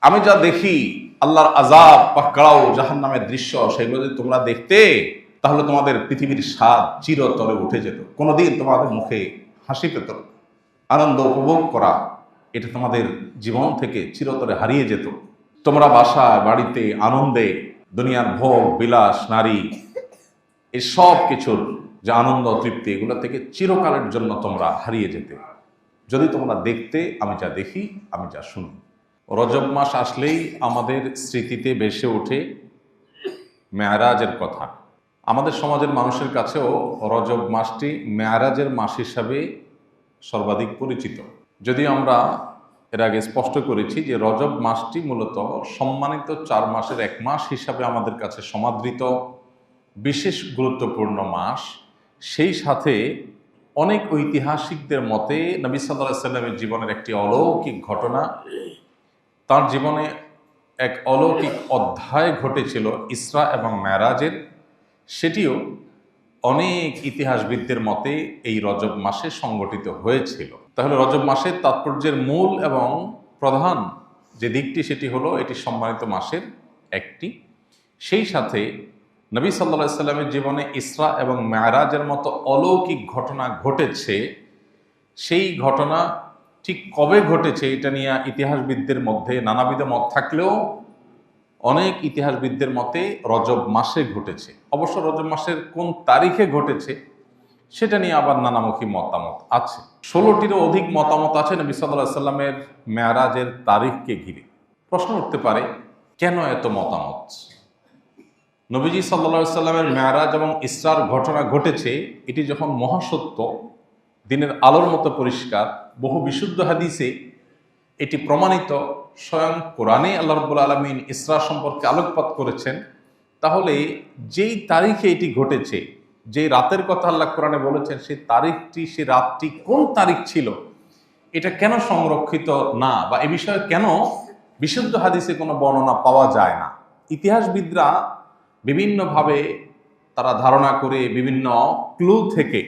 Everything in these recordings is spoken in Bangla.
আমি যা দেখি আল্লাহর আযাব, পাকড়াও, জাহান্নামের দৃশ্য, সেগুলো যদি তোমরা দেখতে তাহলে তোমাদের পৃথিবীর স্বাদ চিরতরে উঠে যেত। কোনোদিন তোমাদের মুখে হাসি পেত না। আনন্দ উপভোগ করা এটা তোমাদের জীবন থেকে চিরতরে হারিয়ে যেত। তোমরা বাসায় বাড়িতে আনন্দে দুনিয়ার ভোগ বিলাস নারী এই সব কিছুর যে আনন্দ তৃপ্তি, এগুলো থেকে চিরকালের জন্য তোমরা হারিয়ে যেতে যদি তোমরা দেখতে আমি যা দেখি, আমি যা শুনি। রজব মাস আসলেই আমাদের স্মৃতিতে ভেসে ওঠে মেয়ারাজের কথা। আমাদের সমাজের মানুষের কাছেও রজব মাসটি মেয়ারাজের মাস হিসাবে সর্বাধিক পরিচিত। যদিও আমরা এর আগে স্পষ্ট করেছি যে রজব মাসটি মূলত সম্মানিত 4 মাসের এক মাস হিসাবে আমাদের কাছে সমাদৃত বিশেষ গুরুত্বপূর্ণ মাস। সেই সাথে অনেক ঐতিহাসিকদের মতে নবী সাল্লাল্লাহু আলাইহি সাল্লামের জীবনের একটি অলৌকিক ঘটনা, তার জীবনে এক অলৌকিক অধ্যায় ঘটেছিল ইসরা এবং মেরাজের, সেটিও অনেক ইতিহাসবিদদের মতে এই রজব মাসে সংগঠিত হয়েছিল। তাহলে রজব মাসের তাৎপর্যের মূল এবং প্রধান যে দিকটি সেটি হলো এটি সম্মানিত মাসের একটি। সেই সাথে নবী সাল্লাল্লাহু আলাইহি সাল্লামের জীবনে ইসরা এবং মেরাজের মতো অলৌকিক ঘটনা ঘটেছে। সেই ঘটনা ঠিক কবে ঘটেছে এটা নিয়ে ইতিহাসবিদদের মধ্যে নানাবিধ মত থাকলেও অনেক ইতিহাসবিদদের মতে রজব মাসে ঘটেছে। অবশ্য রজব মাসের কোন তারিখে ঘটেছে সেটা নিয়ে আবার নানামুখী মতামত আছে। 16টিরও অধিক মতামত আছে নবী সাল্লাল্লাহু আলাইহি সাল্লামের মেরাজের তারিখকে ঘিরে। প্রশ্ন উঠতে পারে, কেন এত মতামত? নবীজি সাল্লাল্লাহু আলাইহি সাল্লামের মেরাজ এবং ইসরার ঘটনা ঘটেছে, এটি যখন মহাসত্য, দিনের আলোর মতো পরিষ্কার, বহু বিশুদ্ধ হাদিসে এটি প্রমাণিত, স্বয়ং কোরআনে আল্লাহ রাব্বুল আলামিন ইসরা সম্পর্কে আলোকপাত করেছেন, তাহলে যেই তারিখে এটি ঘটেছে, যেই রাতের কথা আল্লাহ কোরআনে বলেছেন, সেই তারিখটি, সেই রাতটি কোন তারিখ ছিল এটা কেন সংরক্ষিত না, বা এ বিষয়ে কেন বিশুদ্ধ হাদিসে কোনো বর্ণনা পাওয়া যায় না? ইতিহাসবিদরা বিভিন্নভাবে তারা ধারণা করে, বিভিন্ন ক্লু থেকে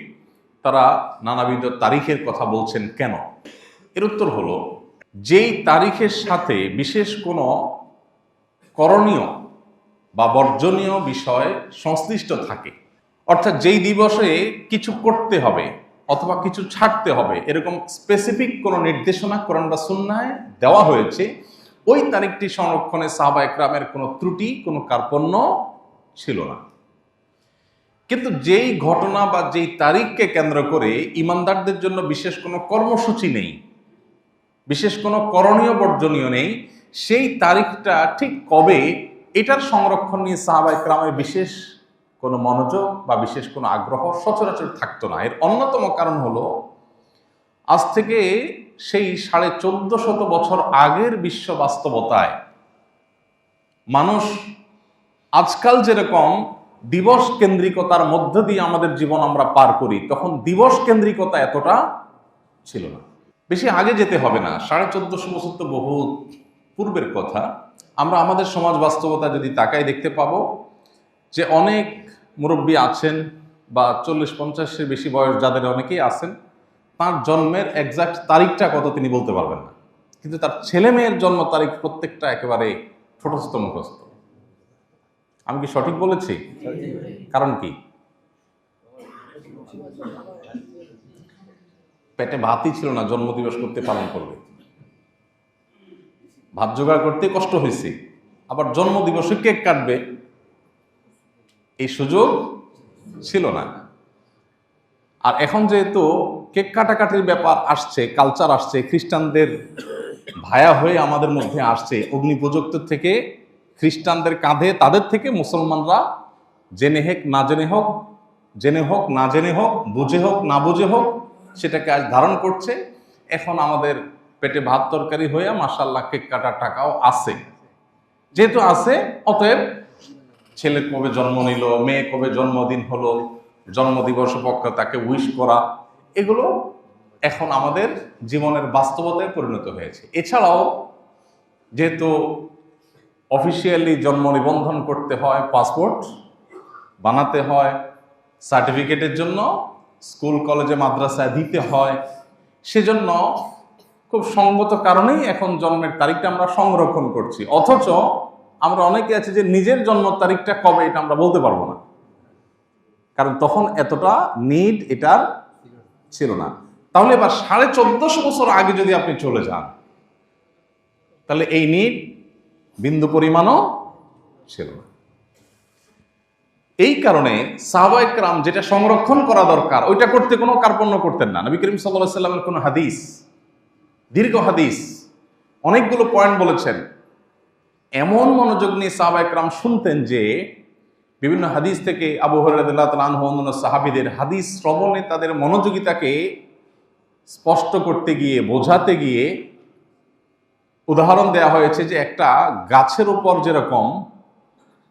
তারা নানাবিধ তারিখের কথা বলছেন কেন। এর উত্তর হলো, যেই তারিখের সাথে বিশেষ কোনো করণীয় বা বর্জনীয় বিষয় সংশ্লিষ্ট থাকে, অর্থাৎ যেই দিবসে কিছু করতে হবে অথবা কিছু ছাড়তে হবে, এরকম স্পেসিফিক কোনো নির্দেশনা কোরআন বা সুন্নায় দেওয়া হয়েছে, ওই তারিখটি সংরক্ষণে সাহাবা একরামের কোনো ত্রুটি, কোনো কার্পণ্য ছিল না। কিন্তু যেই ঘটনা বা যেই তারিখকে কেন্দ্র করে ইমানদারদের জন্য বিশেষ কোনো কর্মসূচি নেই, বিশেষ কোনো করণীয় বর্জনীয় নেই, সেই তারিখটা ঠিক কবে এটার সংরক্ষণ নিয়ে সাহাবা একরামের বিশেষ কোনো মনোযোগ বা বিশেষ কোনো আগ্রহ সচরাচর থাকতো না। এর অন্যতম কারণ হলো, আজ থেকে সেই 1450 বছর আগের বিশ্ব বাস্তবতায় মানুষ আজকাল যেরকম দিবস কেন্দ্রিকতার মধ্য দিয়ে আমাদের জীবন আমরা পার করি, তখন দিবস কেন্দ্রিকতা এতটা ছিল না। বেশি আগে যেতে হবে না, 1450 বছর তো বহু পূর্বের কথা। আমরা আমাদের সমাজ বাস্তবতা যদি তাকাই, দেখতে পাবো যে অনেক মুরব্বী আছেন বা 40-50-এর বেশি বয়স যাদের অনেকেই আছেন, তার জন্মের এক্সাক্ট তারিখটা কত তিনি বলতে পারবেন না, কিন্তু তার ছেলে মেয়ের জন্ম তারিখ প্রত্যেকটা একেবারে ছোটস্থ মুখস্থ। আমি কি সঠিক বলেছি? কারণ কি? পেটে ভাতই ছিল না, জন্মদিবস করতে পালন করবে, ভাত জোগাড় করতে কষ্ট হয়েছে, আবার জন্মদিবসে কেক কাটবে, এই সুযোগ ছিল না। আর এখন যেহেতু কেক কাটাকাটির ব্যাপার আসছে, কালচার আসছে, খ্রিস্টানদের ভায়া হয়ে আমাদের মধ্যে আসছে, অগ্নি প্রযুক্ত থেকে খ্রিস্টানদের কাঁধে, তাদের থেকে মুসলমানরা জেনে হোক না জেনে হোক, জেনে হোক না জেনে হোক, বুঝে হোক না বুঝে হোক, সেটাকে আজ ধারণ করছে। এখন আমাদের পেটে ভাত তরকারি হয়ে মাশাআল্লাহ কেক কাটার টাকাও আছে। যেহেতু আছে, অতএব ছেলে কবে জন্ম নিল, মেয়ে কবে জন্মদিন হলো, জন্মদিবস উপলক্ষে তাকে উইশ করা, এগুলো এখন আমাদের জীবনের বাস্তবতায় পরিণত হয়েছে। এছাড়াও যেহেতু অফিসিয়ালি জন্ম নিবন্ধন করতে হয়, পাসপোর্ট বানাতে হয়, সার্টিফিকেটের জন্য স্কুল কলেজে মাদ্রাসায় দিতে হয়, সেজন্য খুব সঙ্গত কারণেই এখন জন্মের তারিখটা আমরা সংরক্ষণ করছি, অথচ আমরা অনেকে আছে যে নিজের জন্ম তারিখটা কবে এটা আমরা বলতে পারবো না, কারণ তখন এতটা নিড এটার ছিল না। তাহলে এবার 1450 বছর আগে যদি আপনি চলে যান, তাহলে এই নিড বিন্দু পরিমাণও ছিল না। এই কারণে সাহাবায়ে কেরাম যেটা সংরক্ষণ করা দরকার ওইটা করতে কোনো কার্পণ্য করতেন না। নবী করিম সাল্লাল্লাহু আলাইহি ওয়াসাল্লামের কোনো হাদিস, দীর্ঘ হাদিস, অনেকগুলো পয়েন্ট বলেছেন, এমন মনোযোগ নিয়ে সাহাবায়ে কেরাম শুনতেন যে বিভিন্ন হাদিস থেকে আবু হুরায়রা রাদিয়াল্লাহু তাআলা আনহু অন্যান্য সাহাবীদের হাদিস শ্রবণে তাদের মনোযোগিতাকে স্পষ্ট করতে গিয়ে, বোঝাতে গিয়ে উদাহরণ দেওয়া হয়েছে যে একটা গাছের উপর যেরকম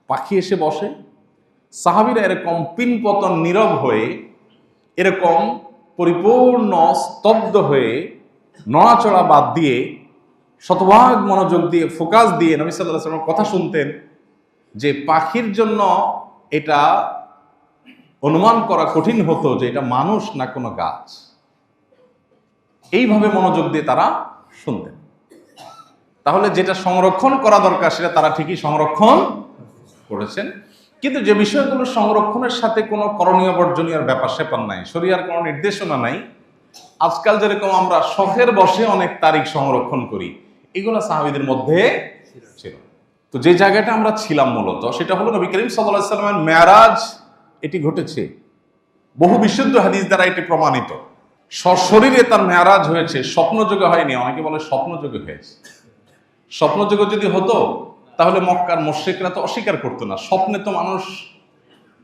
পাখি এসে বসে, সাহাবীরা এরকম পিনপতন নীরব হয়ে, এরকম পরিপূর্ণ স্তব্ধ হয়ে, নড়াচড়া বাদ দিয়ে, শতভাগ মনোযোগ দিয়ে, ফোকাস দিয়ে নবী সাল্লাল্লাহু আলাইহি ওয়াসাল্লামের কথা শুনতেন, যে পাখির জন্য এটা অনুমান করা কঠিন হতো যে এটা মানুষ না কোনো গাছ। এইভাবে মনোযোগ দিয়ে তারা শুনতেন। তাহলে যেটা সংরক্ষণ করা দরকার সেটা তারা ঠিকই সংরক্ষণ করেছেন, কিন্তু যে বিষয়গুলো সংরক্ষণের সাথে কোনো করণীয় বর্জনীয় ব্যাপার স্যাপার নাই, শরীয়তের কোনো নির্দেশনা নাই, আজকাল যেরকম আমরা শখের বসে অনেক তারিখ সংরক্ষণ করি, এগুলো সাহাবীদের মধ্যে ছিল। তো যে জায়গাটা আমরা ছিলাম মূলত সেটা হলো নবী করিম সাল্লাল্লাহু আলাইহি ওয়াসাল্লামের মেরাজ। এটি ঘটেছে, বহু বিশুদ্ধ হাদিস দ্বারা এটি প্রমাণিত। সশরীরে তার মেরাজ হয়েছে, স্বপ্নযোগে হয়নি। অনেকে বলে স্বপ্নযোগে হয়েছে। স্বপ্নযোগে যদি হতো তাহলে মক্কার মুশরিকরা তো অস্বীকার করতো না। স্বপ্নে তো মানুষ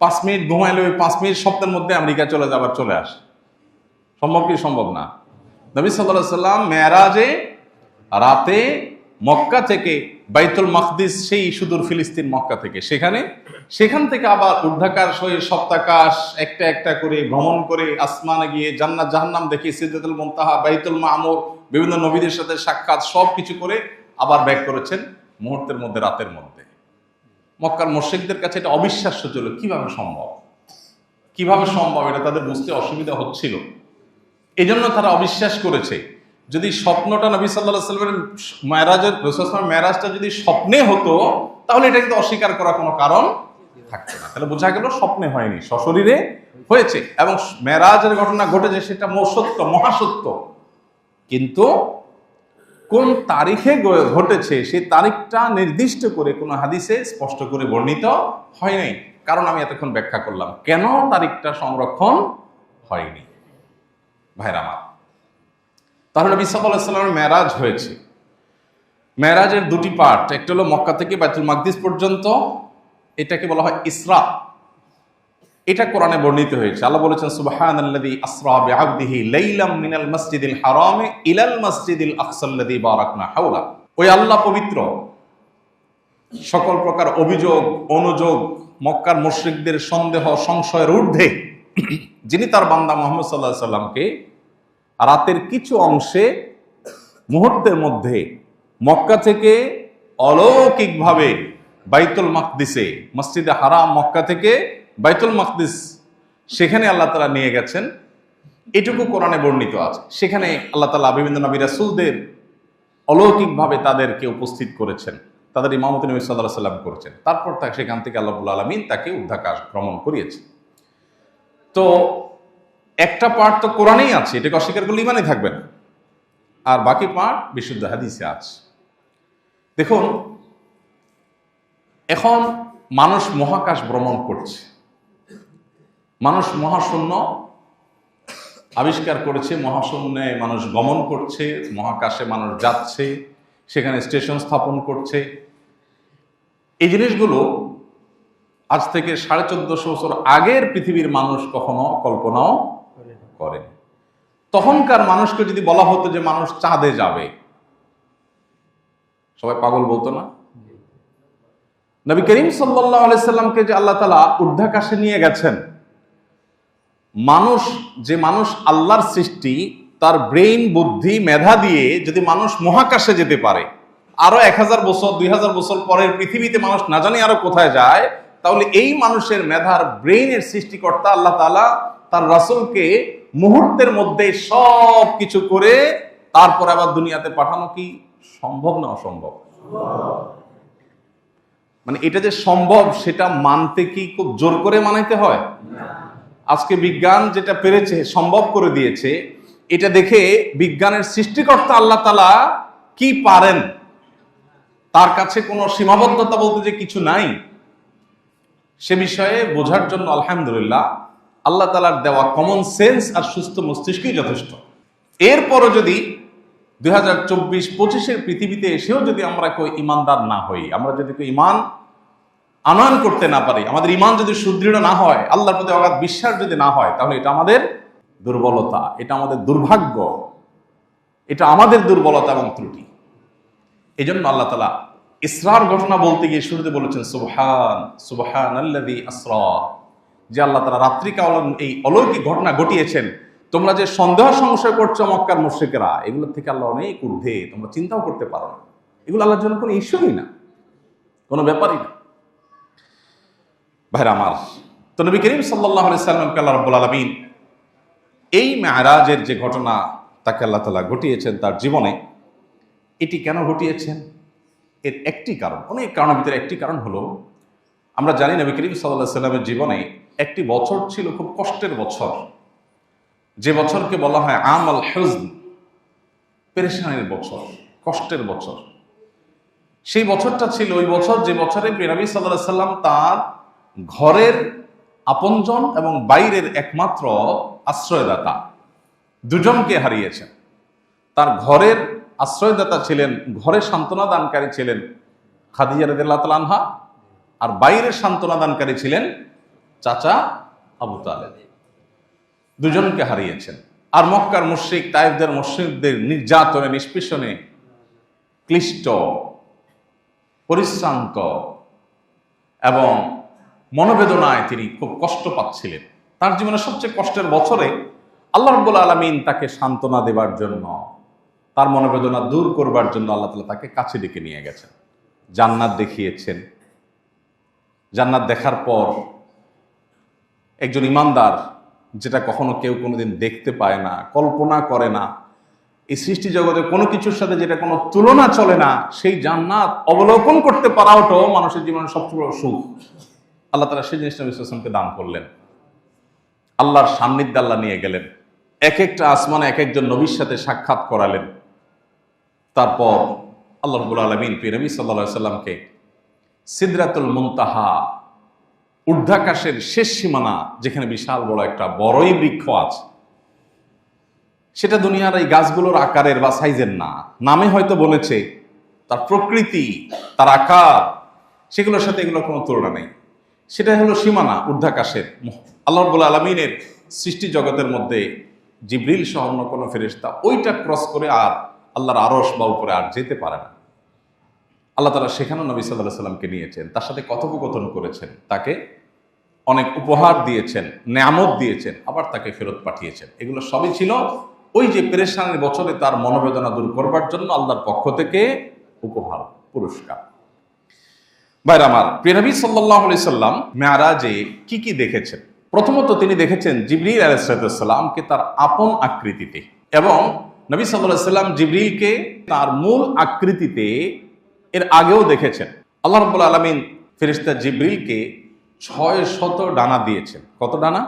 5 মিনিট ঘুমাইলে ওই 5 মিনিট স্বপ্নের মধ্যে আমেরিকা চলে যাবার চলে আসে। সম্ভব কি? সম্ভব না। নবী সাল্লাল্লাহু আলাইহি ওয়াসাল্লাম মেরাজে রাতে মক্কা থেকে বাইতুল মাকদিস, সেই সুদূর ফিলিস্তিন মক্কা থেকে, সেখান থেকে আবার ঊর্ধ্বাকাশ হয়ে সপ্তাকাশ একটা একটা করে ভ্রমণ করে আসমানে গিয়ে জান্নাত জাহান্নাম দেখে, সিদরাতুল মুনতাহা, বাইতুল মামুর, বিভিন্ন নবীদের সাথে সাক্ষাৎ, সব কিছু করে আবার ব্যাক করেছেন মুহূর্তের মধ্যে, রাতের মধ্যে। মক্কার মুশরিকদের কাছে এটা অবিশ্বাস্য ছিল। কিভাবে সম্ভব এটা তাদের বুঝতে অসুবিধা হচ্ছিল। এজন্য তারা অবিশ্বাস করেছে। যদি স্বপ্নটা নবী সাল্লাল্লাহু আলাইহি ওয়াসাল্লামের মেরাজের, রাসূল সাল্লাল্লাহু আলাইহি ওয়াসাল্লামের মেরাজটা যদি স্বপ্নে হতো তাহলে এটা কিন্তু অস্বীকার করার কোনো কারণ থাকতো না। তাহলে বোঝা গেল স্বপ্নে হয়নি, সশরীরে হয়েছে। এবং মেরাজের ঘটনা ঘটেছে সেটা সত্য, মহাসত্য, কিন্তু কোন তারিখে ঘটেছে সেই তারিখটা নির্দিষ্ট করে কোনো হাদিসে স্পষ্ট করে বর্ণিত হয় নাই। কারণ আমি এতক্ষণ ব্যাখ্যা করলাম কেন তারিখটা সংরক্ষণ হয়নি। ভাইরা আমার, তাহলে নবী সাল্লাল্লাহু আলাইহি ওয়াসাল্লামের মেরাজ হয়েছে। মেরাজের দুটি পার্ট, একটা হলো মক্কা থেকে বাইতুল মাকদিস পর্যন্ত, এটাকে বলা হয় ইসরা। এটা কোরআনে বর্ণিত হয়েছে। আল্লাহ বলেছেন সুবহানাল্লাযী আসরা বিআবদিহি লাইলাম মিনাল মাসজিদিল হারামি ইলাল মাসজিদিল আকসাল্লাযী বারাকনা হাওলা। ওই আল্লাহ পবিত্র, সকল প্রকার অভিযোগ, অনুযোগ, মক্কার মুশরিকদের সন্দেহ, সংশয়ের ঊর্ধ্বে, যিনি তার বান্দা মুহাম্মদ সাল্লাল্লাহু আলাইহি ওয়াসাল্লামকে রাতের কিছু অংশে, মুহূর্তের মধ্যে মক্কা থেকে অলৌকিকভাবে বাইতুল মাকদিসে, মসজিদে হারাম মক্কা থেকে বাইতুল মাকদিস, সেখানে আল্লাহ তাআলা নিয়ে গেছেন। এটুকু কোরআনে বর্ণিত আছে। সেখানে আল্লাহ তাআলা বিভিন্ন নবী রাসূলদের অলৌকিকভাবে তাদেরকে উপস্থিত করেছেন, তাদের ইমামতি নবী সাল্লাল্লাহু আলাইহি ওয়াসাল্লাম করেছেন। তারপর সেখান থেকে আল্লাহ রাব্বুল আলামিন তাকে ঊর্ধ্বাকাশ ভ্রমণ করিয়েছেন। তো একটা পার্ট তো কোরআনেই আছে, এটাকে অস্বীকার করলে ইমানই থাকবে না। আর বাকি পার্ট বিশুদ্ধ হাদিসে আছে। দেখুন, এখন মানুষ মহাকাশ ভ্রমণ করছে, মানুষ মহাশূন্য আবিষ্কার করেছে, মহাশূন্যে মানুষ গমন করছে, মহাকাশে মানুষ যাচ্ছে, সেখানে স্টেশন স্থাপন করছে। এই জিনিসগুলো আজ থেকে 1450 বছর আগের পৃথিবীর মানুষ কখনো কল্পনাও করে। তখনকার মানুষকে যদি বলা হতো যে মানুষ চাঁদে যাবে, সবাই পাগল বলতো না? নবী করিম সাল্লাল্লাহু আলাইহি সাল্লামকে যে আল্লাহ তাআলা ঊর্ধ্বাকাশে নিয়ে গেছেন, যে মানুষ আল্লাহর সৃষ্টি, তার ব্রেইন, বুদ্ধি, মেধা দিয়ে যদি মানুষ মহাকাশে যেতে পারে, আরো 1000 বছর 2000 বছর পরের পৃথিবীতে মানুষ না জানি আরো কোথায় যায়, তাহলে এই মানুষের মেধার, ব্রেইনের সৃষ্টিকর্তা আল্লাহ তাআলা তার রাসূলকে মুহূর্তের মধ্যে সব কিছু করে তারপর আবার দুনিয়াতে পাঠানো কি সম্ভব না অসম্ভব? মানে এটা যে সম্ভব সেটা মানতে কি খুব জোর করে মানাইতে হয়? আজকে বিজ্ঞান যেটা পেরেছে, সম্ভব করে দিয়েছে, এটা দেখে বিজ্ঞানের সৃষ্টিকর্তা আল্লাহ তাআলা কি পারেন, তার কাছে কোনো সীমাবদ্ধতা বলতে যে কিছু নাই, সে বিষয়ে বোঝার জন্য আলহামদুলিল্লাহ আল্লাহ তাআলার দেওয়া কমন সেন্স আর সুস্থ মস্তিষ্কই যথেষ্ট। এরপরও যদি 2024-25 পৃথিবীতে এসেও যদি আমরা কেউ ইমানদার না হই, আমরা যদি কেউ ইমান আনয়ন করতে না পারি, আমাদের ইমান যদি সুদৃঢ় না হয়, আল্লাহর প্রতি অগাধ বিশ্বাস যদি না হয়, তাহলে এটা আমাদের দুর্বলতা, এটা আমাদের দুর্ভাগ্য, এটা আমাদের দুর্বলতা এবং ত্রুটি। এই জন্য আল্লাহ তাআলা ইসরার ঘটনা বলতে গিয়ে শুরুতে বলেছেন সুবহানাল্লাযী আসরা, যে আল্লাহ তাআলা রাত্রিকালীন এই অলৌকিক ঘটনা ঘটিয়েছেন। তোমরা যে সন্দেহ সংশয় করছো মক্কার মুশরিকেরা, এগুলোর থেকে আল্লাহ অনেক ঊর্ধ্বে, তোমরা চিন্তাও করতে পারো না। এগুলো আল্লাহর জন্য কোনো ইস্যুই না, কোনো ব্যাপারই না। ভাইরা আমার, তো নবী করিম সাল্লাল্লাহু আলাইহি সাল্লামকে আল্লাহ রাব্বুল আলামিন এই মেরাজের যে ঘটনা তাকে আল্লাহ তাআলা ঘটিয়েছেন তার জীবনে, এটি কেন ঘটিয়েছেন? এর একটি কারণ, অনেক কারণের ভিতরে একটি কারণ হলো, আমরা জানি নবী করিম সাল্লাল্লাহু আলাইহি সাল্লামের জীবনে একটি বছর ছিল খুব কষ্টের বছর, যে বছরকে বলা হয় আমাল হুজন, পেরেশানির বছর, কষ্টের বছর। সেই বছরটা ছিল ওই বছর যে বছরে নবী সাল্লাল্লাহু আলাইহি সাল্লাম তার ঘরের আপনজন এবং বাইরের একমাত্র আশ্রয়দাতা দুজনকে হারিয়েছেন। তার ঘরের আশ্রয়দাতা ছিলেন, ঘরে সান্ত্বনা দানকারী ছিলেন খাদিজা রাদিয়াল্লাহু তাআলা আনহা, আর বাইরের সান্ত্বনা দানকারী ছিলেন চাচা আবু তালেব। দুজনকে হারিয়েছেন। আর মক্কার মুশরিক তায়েফদের মুশরিকদের নির্যাতনে, নিষ্পেষণে ক্লিষ্ট, পরিশ্রান্ত এবং মনোবেদনায় তিনি খুব কষ্ট পাচ্ছিলেন। তার জীবনের সবচেয়ে কষ্টের বছরে আল্লাহ রাব্বুল আলামিন তাকে সান্ত্বনা দেবার জন্য, তার মনোবেদনা দূর করবার জন্য আল্লাহ তাআলা তাকে কাছে ডেকে নিয়ে গেছেন, জান্নাত দেখিয়েছেন। জান্নাত দেখার পর একজন ইমানদার, যেটা কখনো কেউ কোনোদিন দেখতে পায় না, কল্পনা করে না, এই সৃষ্টি জগতে কোনো কিছুর সাথে যেটা কোনো তুলনা চলে না, সেই জান্নাত অবলোকন করতে পারাটাও মানুষের জীবনের সবচেয়ে বড় সুখ। আল্লাহ তাআলা সেই জিনিসটা নবী সাল্লাল্লাহু আলাইহি ওয়াসাল্লামকে দান করলেন। আল্লাহর সান্নিধ্যে আল্লাহ নিয়ে গেলেন, এক একটা আসমানে এক একজন নবীর সাথে সাক্ষাৎ করালেন। তারপর আল্লাহ রাব্বুল আলামিন নবী সাল্লাল্লাহু আলাইহি ওয়াসাল্লামকে সিদরাতুল মুনতাহা, ঊর্ধ্বাকাশের শেষ সীমানা, যেখানে বিশাল বড় একটা বড়ই বৃক্ষ আছে, সেটা দুনিয়ার এই গাছগুলোর আকারের বা সাইজের না, নামে হয়তো বলেছে, তার প্রকৃতি, তার আকার, সেগুলোর সাথে এগুলোর কোনো তুলনা নেই। সেটা হলো সীমানা ঊর্ধ্বাকাশের। আল্লাহ রাব্বুল আলামিনের সৃষ্টি জগতের মধ্যে জিবরিল সহ অন্য কোনো ফেরেশতা ওইটা ক্রস করে আর আল্লাহর আরশ বা উপরে আর যেতে পারে না। আল্লাহ তাআলা সেখানেও নবী সাল্লাল্লাহু আলাইহি সাল্লামকে নিয়েছেন, তার সাথে কথোপকথন করেছেন, তাকে অনেক উপহার দিয়েছেন, নেয়ামত দিয়েছেন, আবার তাকে ফেরত পাঠিয়েছেন। এগুলো সবই ছিল ওই যে পেরেশানির বছরে তার মনোবেদনা দূর করবার জন্য আল্লাহর পক্ষ থেকে উপহার, পুরস্কার। ভাইরা আমার, প্রিয় নবী সাল্লাল্লাহু আলাইহি সাল্লাম মেরাজে কি কি দেখেছেন? প্রথমত তিনি দেখেছেন জিবরিল আলাইহিস সালামকে তার আপন আকৃতিতে, এবং নবী সাল্লাল্লাহু আলাইহি সাল্লাম জিবরিলকে তার মূল আকৃতিতে এর আগেও দেখেছেন। আল্লাহ রাব্বুল আলামিন ফেরেশতা জিবরিলকে 600 ডানা দিয়েছেন। কত ডানা?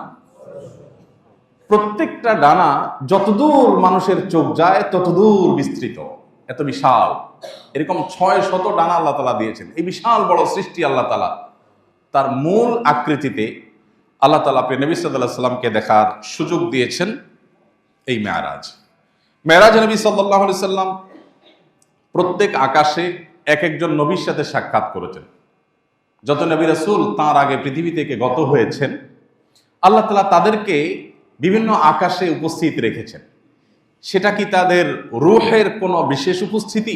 প্রত্যেকটা ডানা যতদূর মানুষের চোখ যায় ততদূর বিস্তৃত, এত বিশাল। এরকম 600 ডানা আল্লাহ তাআলা দিয়েছেন। এই বিশাল বড় সৃষ্টি আল্লাহ তাআলা তার মূল আকৃতিতে আল্লাহ তাআলা নবী সাল্লাল্লাহু আলাইহি সাল্লামকে দেখার সুযোগ দিয়েছেন এই মেরাজ। মেরাজে নবী সাল্লাল্লাহু আলাইহি সাল্লাম প্রত্যেক আকাশে এক একজন নবীর সাথে সাক্ষাৎ করেছেন। যত নবী রাসূল তাঁর আগে পৃথিবী থেকে গত হয়েছেন, আল্লাহ তাআলা তাদেরকে বিভিন্ন আকাশে উপস্থিত রেখেছেন। সেটা কি তাদের রূহের কোনো বিশেষ উপস্থিতি,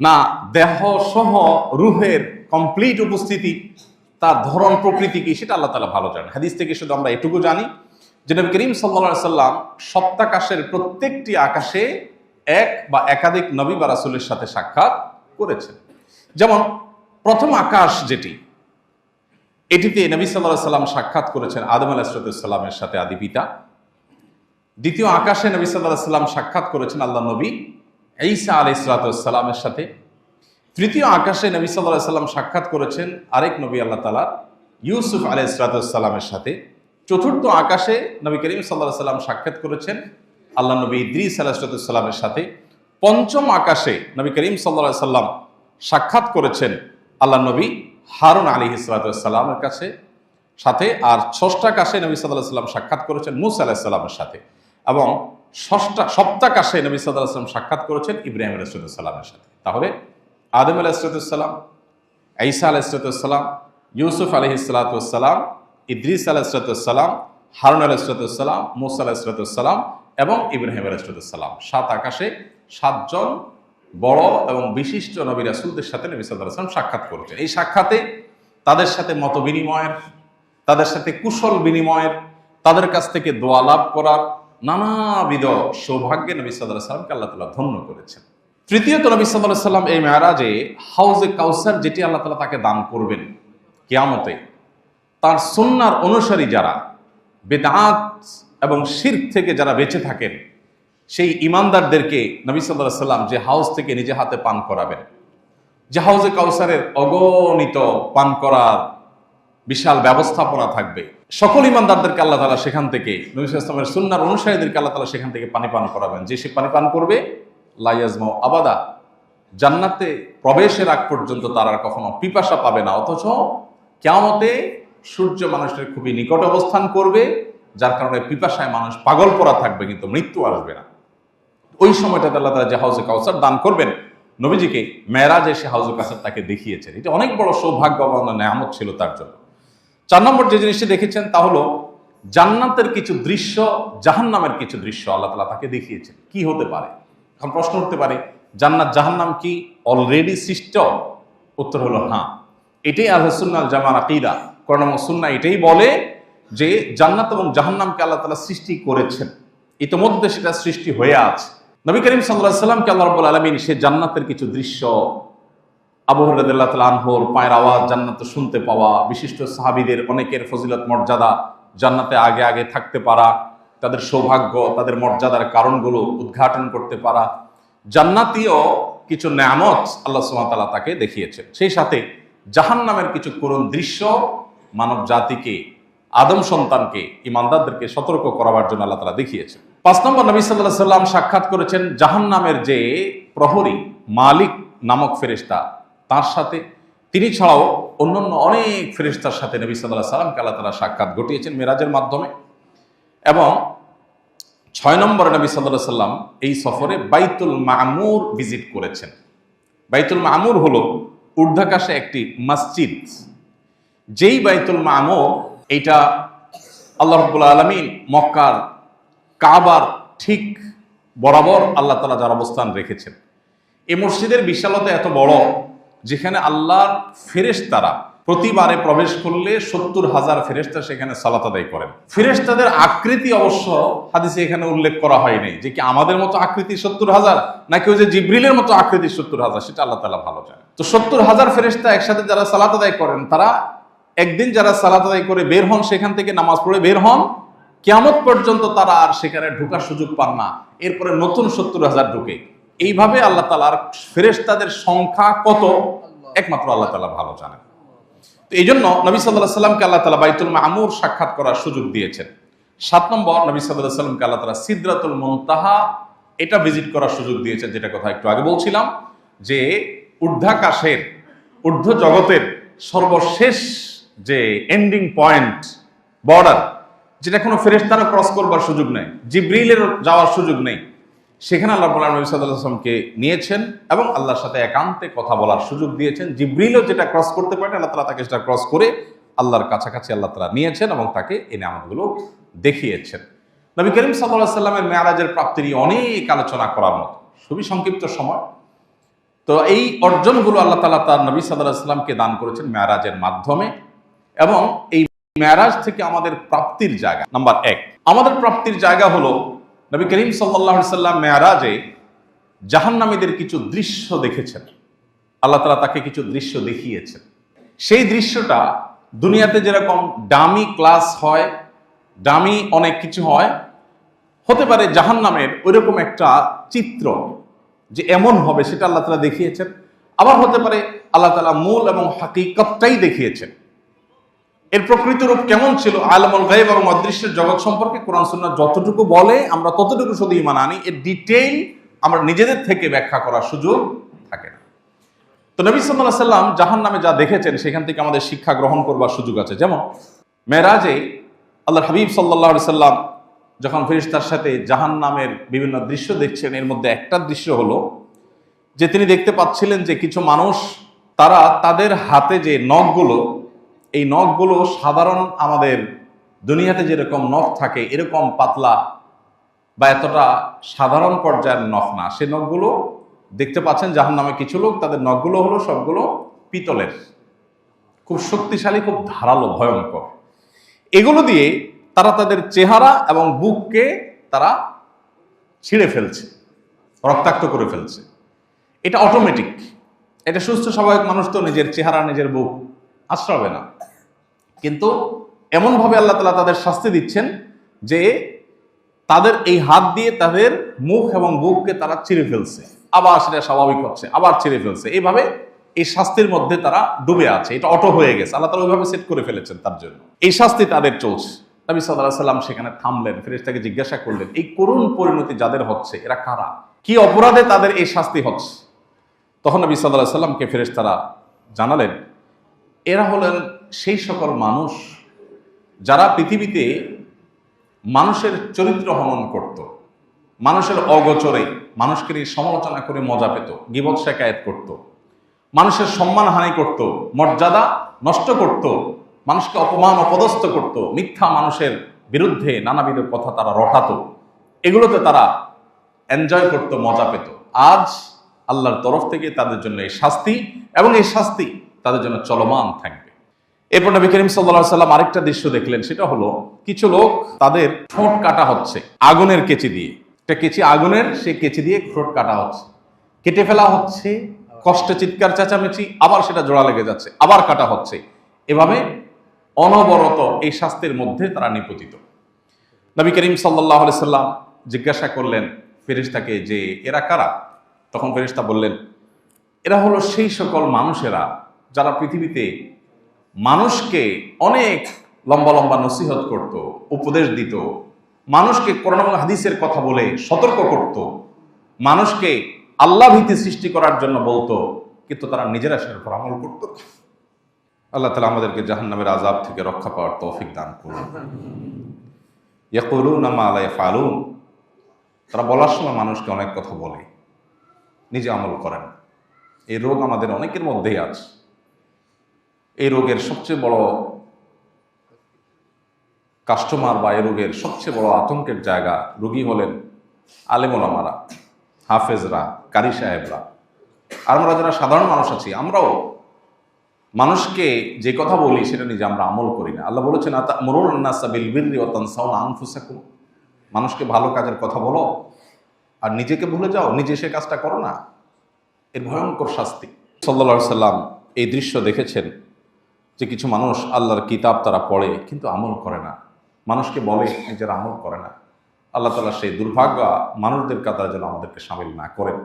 না দেহ সহ রূহের কমপ্লিট উপস্থিতি, তার ধরন প্রকৃতি কি, সেটা আল্লাহ তাআলা ভালো জানেন। হাদিস থেকে শুধু আমরা এটুকু জানি যে নবী করিম সাল্লাল্লাহু আলাইহি সাল্লাম সপ্তাকাশের প্রত্যেকটি আকাশে এক বা একাধিক নবী বা রাসূলের সাথে সাক্ষাৎ করেছেন। যেমন প্রথম আকাশ যেটি, এটিতে নবী সাল্লাল্লাহু আলাইহি সাল্লাম সাক্ষাৎ করেছেন আদম আলাইহিস সালামের সাথে, আদি পিতা। দ্বিতীয় আকাশে নবী সাল্লাল্লাহু আলাইহি সাল্লাম সাক্ষাৎ করেছেন আল্লাহ নবী ঈসা আলাইহিস সালামের সাথে। তৃতীয় আকাশে নবী সাল্লাল্লাহু আলাইহি সাল্লাম সাক্ষাৎ করেছেন আরেক নবী আল্লাহ তাআলা ইউসুফ আলাইহিস সালামের সাথে। চতুর্থ আকাশে নবী করিম সাল্লাল্লাহু আলাইহি সাল্লাম সাক্ষাৎ করেছেন আল্লাহ নবী ইদ্রিস আলাইহিস সালামের সাথে। পঞ্চম আকাশে নবী করিম সাল্লাল্লাহু আলাইহি সাল্লাম সাক্ষাৎ করেছেন আল্লাহ নবী হারুন আলাইহিস সালামের কাছে সাথে। আর ষষ্ঠ আকাশে নবী সাল্লাল্লাহু আলাইহি সাল্লাম সাক্ষাৎ করেছেন মূসা আলাইহিস সালামের সাথে। এবং সপ্তাকাশে নবী সাল্লাল্লাহু আলাইহি সাল্লাম সাক্ষাৎ করেছেন ইব্রাহিম আলাইহিস সালামের সাথে। তাহলে আদম আলাইহিস সালাম, ঈসা আলাইহিস সালাম, ইউসুফ আলাইহিস সালাম, ইদ্রিস আলাইহিস সালাম, হারুন আলাইহিস সালাম, মূসা আলাইহিস সালাম এবং ইব্রাহিম আলাইহিস সালাম। সাত আকাশে সাতজন বড় এবং বিশিষ্ট নবী রাসূলদের সাথে নবী সাল্লাল্লাহু আলাইহি ওয়াসাল্লাম সাক্ষাৎ করেছেন। এই সাক্ষাতে তাদের সাথে মত বিনিময়ের, তাদের সাথে কুশল বিনিময়ের, তাদের কাছ থেকে দোয়া লাভ করার নানাবিধ সৌভাগ্যে নবী সাল্লাল্লাহু আলাইহি ওয়াসাল্লামকে আল্লাহ তাআলা ধন্য করেছেন। তৃতীয়ত নবী সাল্লাল্লাহু আলাইহি ওয়াসাল্লাম এই মেরাজে হাউজে কাউসার যেটি আল্লাহ তাআলা তাকে দান করবেন কিয়ামতে, তার সুন্নাহর অনুসারী যারা বেদাত এবং শিরক থেকে যারা বেঁচে থাকেন সেই ইমানদারদেরকে নবী সাল্লাল্লাহু আলাইহি ওয়াসাল্লাম যে হাউজ থেকে নিজে হাতে পান করাবেন, যে হাউজে কাউসারের অগণিত পান করার বিশাল ব্যবস্থাপনা থাকবে। সকল ইমানদারদেরকে আল্লাহ তাআলা সেখান থেকে, নবী সাল্লাল্লাহু আলাইহি ওয়াসাল্লামের সুন্নাহর অনুসারীদেরকে আল্লাহ তাআলা সেখান থেকে পানি পান করাবেন। যে সে পানি পান করবে লা ইয়াজমাউ আবাদা, জান্নাতে প্রবেশের আগ পর্যন্ত তার আর কখনো পিপাসা পাবে না। অথচ কিয়ামতে সূর্য মানুষের খুবই নিকট অবস্থান করবে, যার কারণে পিপাসায় মানুষ পাগল পড়া থাকবে, কিন্তু মৃত্যু আসবে না। ওই সময়টাতে আল্লাহ তাআলা যে হাউজে কাউসার দান করবেন নবীজিকে, মেরাজে সে হাউজে কাউসার তাকে দেখিয়েছেন। এটা অনেক বড় সৌভাগ্য এবং নেয়ামত ছিল তার জন্য। 4 নম্বর যে জিনিসটি দেখেছেন তা হলো জান্নাতের কিছু দৃশ্য, জাহান্নামের কিছু দৃশ্য আল্লাহ তাআলা তাকে দেখিয়েছেন। কি হতে পারে? এখন প্রশ্ন উঠতে পারে, জান্নাত জাহান্নাম কি অলরেডি সৃষ্ট? উত্তর হলো হ্যাঁ। এটাই আহলে সুন্নাহ ওয়াল জামাআর আকীদা। কোরআন এবং সুন্নাহ এটাই বলে যে জান্নাত এবং জাহান্নামকে আল্লাহ তাআলা সৃষ্টি করেছেন, ইতোমধ্যে সেটা সৃষ্টি হয়ে আছে। নবী করিম সাল্লাল্লাহু আলাইহি ওয়াসাল্লামকে আল্লাহ রাব্বুল আলামিন সে জান্নাতের কিছু দৃশ্য, আবু হুরায়রা রাদিয়াল্লাহু তাআলা আনহুর পায়ের আওয়াজ জান্নাতে শুনতে পাওয়া, বিশিষ্ট সাহাবীদের অনেকের ফজিলত মর্যাদা, জান্নাতে আগে আগে থাকতে পারা, তাদের সৌভাগ্য, তাদের মর্যাদার কারণগুলো উদ্ঘাটন করতে পারা, জান্নাতীয় কিছু নেয়ামত আল্লাহ সুবহানাহু ওয়া তাআলা তাকে দেখিয়েছেন। সেই সাথে জাহান্নামের কিছু করুণ দৃশ্য মানব জাতিকে, আদম সন্তানকে, ইমানদারদেরকে সতর্ক করার জন্য আল্লাহ তাআলা দেখিয়েছেন। 5 নম্বর, নবী সাল্লাল্লাহু আলাইহি ওয়াসাল্লাম সাক্ষাৎ করেছেন জাহান্নামের যে প্রহরী মালিক নামক ফেরেশতা তার সাথে। তিনি ছাড়াও অন্যান্য অনেক ফেরেশতার সাথে নবী সাল্লাল্লাহু আলাইহি ওয়াসাল্লামকে আল্লাহ তাআলা সাক্ষাৎ ঘটিয়েছেন মেরাজের মাধ্যমে। এবং 6 নম্বরে নবী সাল্লাল্লাহু আলাইহি ওয়াসাল্লাম এই সফরে বাইতুল মামুর ভিজিট করেছেন। বাইতুল মামুর হলো ঊর্ধ্বাকাশে একটি মসজিদ, যেই বাইতুল মামুর এইটা আল্লাহ রাব্বুল আলামিন মক্কার কাবার ঠিক বরাবর আল্লাহ তাআলা যার অবস্থান রেখেছেন। এই মসজিদের বিশালতা এত বড়, যেখানে আল্লাহর ফেরেশতারা প্রতিবারে প্রবেশ করলে 70,000 ফেরেশতা সেখানে সালাত আদায় করেন। ফেরেশতাদের আকৃতি অবশ্য হাদিসে এখানে উল্লেখ করা হয়নি যে কি আমাদের মতো আকৃতি 70,000 নাকি ওই যে জিবরিলের মতো আকৃতি 70,000, সেটা আল্লাহ তাআলা ভালো জানেন। তো 70,000 ফেরেশতা একসাথে যারা সালাত আদায় করেন, তারা একদিন যারা সালাত আদায় করে বের হন, সেখান থেকে নামাজ পড়ে বের হন, কিয়ামত পর্যন্ত তারা আর সেখানে ঢোকার সুযোগ পান না। এরপরে নতুন 70,000 ঢোকে। এইভাবে আল্লাহ তাআলার ফেরেশতাদের সংখ্যা কত একমাত্র আল্লাহ তাআলা ভালো জানেন। তো এই জন্য নবী সাল্লাল্লাহু আলাইহি ওয়াসাল্লামকে আল্লাহ তাআলা বাইতুল মামুর সাক্ষাৎ করার সুযোগ দিয়েছেন। 7 নম্বর, নবী সাল্লাল্লাহু আলাইহি ওয়াসাল্লামকে আল্লাহ তাআলা সিদরাতুল মুনতাহা এটা ভিজিট করার সুযোগ দিয়েছেন, যেটা কথা একটু আগে বলছিলাম যে ঊর্ধ্বাকাশের, ঊর্ধ্ব জগতের সর্বশেষ যে এন্ডিং পয়েন্ট, বর্ডার, যেটা কোনো ফেরেশতারও ক্রস করবার সুযোগ নেই, জিবরিলের যাওয়ার সুযোগ নেই, সেখানে আল্লাহ রাব্বুল আলামিন নবী সাল্লাল্লাহু আলাইহি ওয়াসাল্লামকে নিয়েছেন এবং আল্লাহর সাথে একান্তে কথা বলার সুযোগ দিয়েছেন। জিবরিলও যেটা ক্রস করতে পারেন, আল্লাহ তাআলা তাকে সেটা ক্রস করে আল্লাহর কাছাকাছি আল্লাহ তাআলা নিয়েছেন এবং তাকে এই নিয়ামতগুলো দেখিয়েছেন। নবী করিম সাল্লাল্লাহু আলাইহি ওয়াসাল্লামের মেরাজের প্রাপ্তি নিয়ে অনেক আলোচনা করার মতো, খুবই সংক্ষিপ্ত সময়। তো এই অর্জনগুলো আল্লাহ তাআলা তার নবী সাল্লাল্লাহু আলাইহি ওয়াসাল্লামকে দান করেছেন মেরাজের মাধ্যমে। এবং এই মেরাজ থেকে আমাদের প্রাপ্তির জায়গা নাম্বার 1, আমাদের প্রাপ্তির জায়গা হলো নবী করিম সাল্লাল্লাহু আলাইহি ওয়াসাল্লাম মেরাজে জাহান্নামীদের কিছু দৃশ্য দেখেছেন। আল্লাহ তাআলা তাকে কিছু দৃশ্য দেখিয়েছেন। সেই দৃশ্যটা দুনিয়াতে যেরকম ডামি ক্লাস হয়, ডামি অনেক কিছু হয়, হতে পারে জাহান্নামের ওইরকম একটা চিত্র যে এমন হবে সেটা আল্লাহ তাআলা দেখিয়েছেন, আবার হতে পারে আল্লাহ তাআলা মূল এবং হাকিকতটাই দেখিয়েছেন। এর প্রকৃত রূপ কেমন ছিল, আলমুল গায়ব এবং অদৃশ্যের জগৎ সম্পর্কে কোরআন সুন্নাহ যতটুকু বলে আমরা ততটুকু শুধু ঈমান আনি, এর ডিটেইল আমরা নিজেদের থেকে ব্যাখ্যা করার সুযোগ থাকে না। তো নবী সাল্লাল্লাহু আলাইহি সাল্লাম জাহান্নামে যা দেখেছেন সেখান থেকে আমাদের শিক্ষা গ্রহণ করবার সুযোগ আছে। যেমন মেরাজে আল্লাহর হাবিব সাল্লাল্লাহু আলাইহি সাল্লাম যখন ফেরেশতার সাথে জাহান্নামের বিভিন্ন দৃশ্য দেখছেন, এর মধ্যে একটা দৃশ্য হলো যে তিনি দেখতে পাচ্ছিলেন যে কিছু মানুষ তারা তাদের হাতে যে নখগুলো, এই নখগুলো সাধারণ আমাদের দুনিয়াতে যেরকম নখ থাকে এরকম পাতলা বা এতটা সাধারণ পর্যায়ের নখ না, সে নখগুলো দেখতে পাচ্ছেন জাহান্নামে কিছু লোক তাদের নখগুলো হলো সবগুলো পিতলের, খুব শক্তিশালী, খুব ধারালো, ভয়ঙ্কর। এগুলো দিয়ে তারা তাদের চেহারা এবং বুককে তারা ছিঁড়ে ফেলছে, রক্তাক্ত করে ফেলছে। এটা অটোমেটিক, এটা সুস্থ স্বাভাবিক মানুষ তো নিজের চেহারা নিজের বুক আশ্রাবে না, কিন্তু এমনভাবে আল্লাহ তাআলা তাদের শাস্তি দিচ্ছেন যে তাদের এই হাত দিয়ে তাদের মুখ এবং বুককে তারা ছিঁড়ে ফেলছে, আবার সেটা স্বাভাবিক হচ্ছে, আবার ছিঁড়ে ফেলছে। এইভাবে এই শাস্তির মধ্যে তারা ডুবে আছে, এটা অটো হয়ে গেছে, আল্লাহ তাআলা ওইভাবে সেট করে ফেলেছেন তার জন্য। এই শাস্তি তাদের চলছে। নবী সাল্লাল্লাহু আলাইহি সাল্লাম সেখানে থামলেন, ফেরেশতাকে জিজ্ঞাসা করলেন, এই করুণ পরিণতি যাদের হচ্ছে এরা কারা, কি অপরাধে তাদের এই শাস্তি হচ্ছে? তখন নবী সাল্লাল্লাহু আলাইহি সাল্লামকে ফেরেশতারা জানালেন, এরা হলেন সেই সকল মানুষ যারা পৃথিবীতে মানুষের চরিত্র হনন করত, মানুষের অগোচরে মানুষকে নিয়ে সমালোচনা করে মজা পেত, গীবত শিকায়েত করত, মানুষের সম্মান হানি করত, মর্যাদা নষ্ট করত, মানুষকে অপমান অপদস্থ করত, মিথ্যা মানুষের বিরুদ্ধে নানাবিধ কথা তারা রটাতো, এগুলোতে তারা এনজয় করত, মজা পেত। আজ আল্লাহর তরফ থেকে তাদের জন্য এই শাস্তি, এবং এই শাস্তি তাদের জন্য চলমান থাকবে। এরপর নবী করিম সাল্লাল্লাহু আলাইহি সাল্লাম আরেকটা দৃশ্য দেখলেন, সেটা হলো কিছু লোক তাদের ঠোঁট কাটা হচ্ছে আগুনের কেচি দিয়ে, একটা কেচি আগুনের, সেই কেচি দিয়ে ঠোঁট কাটা হচ্ছে, কেটে ফেলা হচ্ছে, কষ্টে চিৎকার চেঁচামেচি, আবার সেটা জোড়া লেগে যাচ্ছে, আবার কাটা হচ্ছে, এভাবে অনবরত এই শাস্তির মধ্যে তারা নিপতিত। নবী করিম সাল্লাল্লাহু আলাইহি সাল্লাম জিজ্ঞাসা করলেন ফেরেশতাকে যে এরা কারা? তখন ফেরেশতা বললেন, এরা হলো সেই সকল মানুষেরা যারা পৃথিবীতে মানুষকে অনেক লম্বা লম্বা নসিহত করত, উপদেশ দিত, মানুষকে কোরআন এবং হাদিসের কথা বলে সতর্ক করত, মানুষকে আল্লাহ ভীতি সৃষ্টি করার জন্য বলতো, কিন্তু তারা নিজেরা সেটার উপর আমল করত। আল্লাহ তাআলা আমাদেরকে জাহান্নামের আযাব থেকে রক্ষা পাওয়ার তৌফিক দান করুন। ইয়াকুলুনা মা লা ইয়াফআলুন, তারা বলার সময় মানুষকে অনেক কথা বলে, নিজে আমল করেন। এই রোগ আমাদের অনেকের মধ্যেই আছে। এই রোগের সবচেয়ে বড় কাস্টমার বা এই রোগের সবচেয়ে বড় আতঙ্কের জায়গা রোগী হলেন আলেম ওলামারা, হাফেজরা, কারি সাহেবরা। আর আমরা যারা সাধারণ মানুষ আছি, আমরাও মানুষকে যে কথা বলি সেটা নিজে আমরা আমল করি না। আল্লাহ বলেছেন, আতা'মুরুনা আন-নাসা বিল বিররি ওয়া তানসাউনা আনফুসাকুম, মানুষকে ভালো কাজের কথা বলো আর নিজেকে ভুলে যাও, নিজে সে কাজটা করো না। এর ভয়ঙ্কর শাস্তি। সাল্লাল্লাহু আলাইহি সাল্লাম এই দৃশ্য দেখেছেন যে কিছু মানুষ আল্লাহর কিতাব তারা পড়ে কিন্তু আমল করে না, মানুষকে বলে নিজের আমল করে না। আল্লাহ তাআলা সেই দুর্ভাগ্য মানুষদের কাতারে যেন আমাদেরকে শামিল না করেন।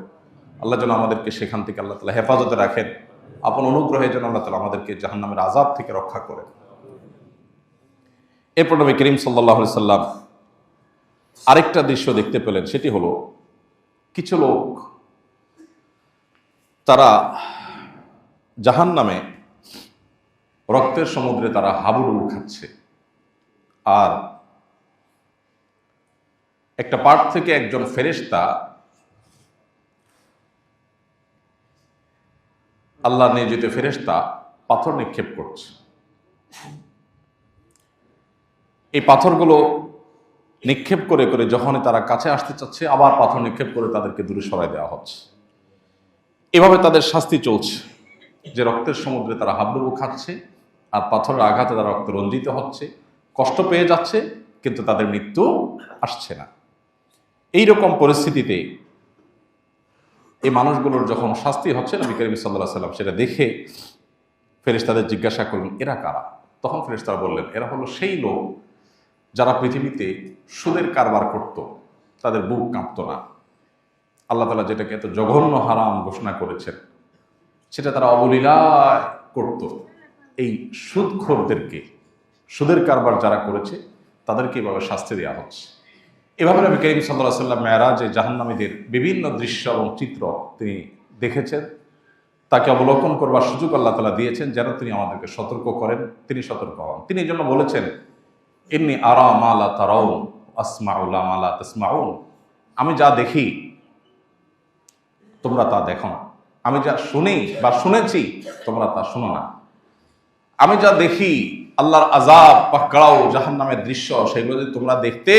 আল্লাহ যেন আমাদেরকে সেখান থেকে আল্লাহ তাআলা হেফাজতে রাখেন, আপন অনুগ্রহে যেন আল্লাহ তাআলা আমাদেরকে জাহান্নামের আযাব থেকে রক্ষা করেন। এরপর নবী করিম সাল্লাল্লাহু আলাইহি সাল্লাম আরেকটা দৃশ্য দেখতে পেলেন, সেটি হলো কিছু লোক তারা জাহান্নামে রক্তের সমুদ্রে তারা হাবুডুবু খাচ্ছে, আর একটা পার্ট থেকে একজন ফেরেশতা আল্লাহ নিয়োজিত ফেরেশতা পাথর নিক্ষেপ করছে। এই পাথরগুলো নিক্ষেপ করে করে যখনই তারা কাছে আসতে চাচ্ছে, আবার পাথর নিক্ষেপ করে তাদেরকে দূরে সরাই দেওয়া হচ্ছে। এভাবে তাদের শাস্তি চলছে যে রক্তের সমুদ্রে তারা হাবুডুবু খাচ্ছে, আর পাথরের আঘাতে তারা রক্ত রঞ্জিত হচ্ছে, কষ্ট পেয়ে যাচ্ছে, কিন্তু তাদের মৃত্যু আসছে না। এইরকম পরিস্থিতিতে এই মানুষগুলোর যখন শাস্তি হচ্ছে, নবী করিম সাল্লাল্লাহু আলাইহি সাল্লাম সেটা দেখে ফেরেশতাদের জিজ্ঞাসা করলেন, এরা কারা? তখন ফেরেশতারা বললেন, এরা হলো সেই লোক যারা পৃথিবীতে সুদের কারবার করত, তাদের বুক কাঁপতো না। আল্লাহ তাআলা যেটাকে এত জঘন্য হারাম ঘোষণা করেছেন সেটা তারা অবলীলায় করত। এই সুদখোরদেরকে, সুদের কারবার যারা করেছে তাদেরকে এভাবে শাস্তি দেওয়া হচ্ছে। এভাবে নবী করিম সাল্লাল্লাহু আলাইহি ওয়াসাল্লাম মেরাজে জাহান্নামীদের বিভিন্ন দৃশ্য এবং চিত্র তিনি দেখেছেন। তাকে অবলোকন করবার সুযোগ আল্লাহ তাআলা দিয়েছেন যেন তিনি আমাদেরকে সতর্ক করেন। তিনি সতর্ক হন। তিনি এই জন্য বলেছেন, ইন্নী আরা মা লা তারাউন আসমাউ মা লা তাসমাউন। আমি যা দেখি তোমরা তা দেখো না, আমি যা শুনি বা শুনেছি তোমরা তা শুনো না। আমি যা দেখি আল্লাহর আযাব পাকড়াও জাহান্নামের দৃশ্য, সেগুলো যদি তোমরা দেখতে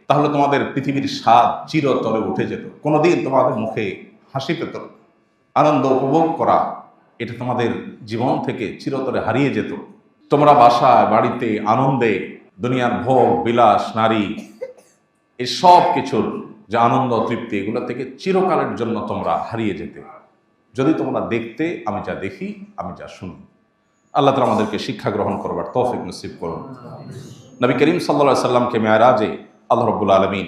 তাহলে তোমাদের পৃথিবীর স্বাদ চিরতরে উঠে যেত। কোনোদিন তোমাদের মুখে হাসি পেত, আনন্দ উপভোগ করা এটা তোমাদের জীবন থেকে চিরতরে হারিয়ে যেত। তোমরা বাসায় বাড়িতে আনন্দে দুনিয়ার ভোগ বিলাস নারী এই সব কিছুর যে আনন্দ তৃপ্তি এগুলো থেকে চিরকালের জন্য তোমরা হারিয়ে যেতে যদি তোমরা দেখতে আমি যা দেখি, আমি যা শুনি। আল্লাহ তাআলা আমাদেরকে শিক্ষা গ্রহণ করবার তৌফিক নসিব করুন। নবী করিম সাল্লাল্লাহু আলাইহি সাল্লামকে মেরাজে আল্লাহ রাব্বুল আলামিন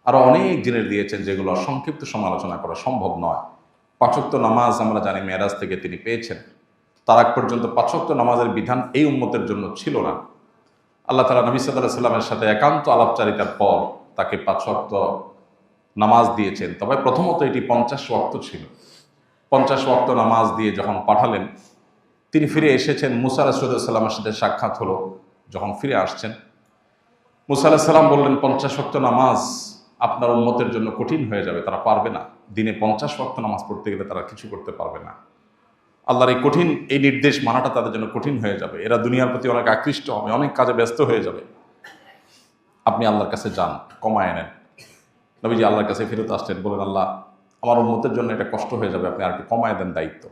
আরো অনেক জিনিস দিয়েছেন যেগুলো সংক্ষিপ্ত সমালোচনা করা সম্ভব নয়। 5 ওয়াক্ত নামাজ আমরা জানি মেরাজ থেকে তিনি পেয়েছেন। তার আগ পর্যন্ত 5 ওয়াক্ত নামাজের বিধান এই উম্মতের জন্য ছিল না। আল্লাহ তাআলা নবী সাল্লাল্লাহু আলাইহি সাল্লামের সাথে একান্ত আলাপচারিতার পর তাকে 5 ওয়াক্ত নামাজ দিয়েছেন। তবে প্রথমত এটি 50 ওয়াক্ত ছিল। 50 ওয়াক্ত নামাজ দিয়ে যখন পাঠালেন, তিনি ফিরে এসেছেন। মুসা আলাইহিস সালামের সাথে সাক্ষাৎ হলো। যখন ফিরে আসছেন, মুসা আলাইহিস সালাম বললেন, 50 ওয়াক্ত নামাজ আপনার উম্মতের জন্য কঠিন হয়ে যাবে, তারা পারবে না। দিনে 50 ওয়াক্ত নামাজ পড়তে গেলে তারা কিছু করতে পারবে না। আল্লাহর এই কঠিন এই নির্দেশ মানাটা তাদের জন্য কঠিন হয়ে যাবে। এরা দুনিয়ার প্রতি অনেক আকৃষ্ট হবে, অনেক কাজে ব্যস্ত হয়ে যাবে। আপনি আল্লাহর কাছে যান, কমায় নেন। নবীজি আল্লাহর কাছে ফেরত আসলেন, বলেন, আল্লাহ আমার উম্মতের জন্য এটা কষ্ট হয়ে যাবে, আপনি আর একটু কমায় দেন দায়িত্ব।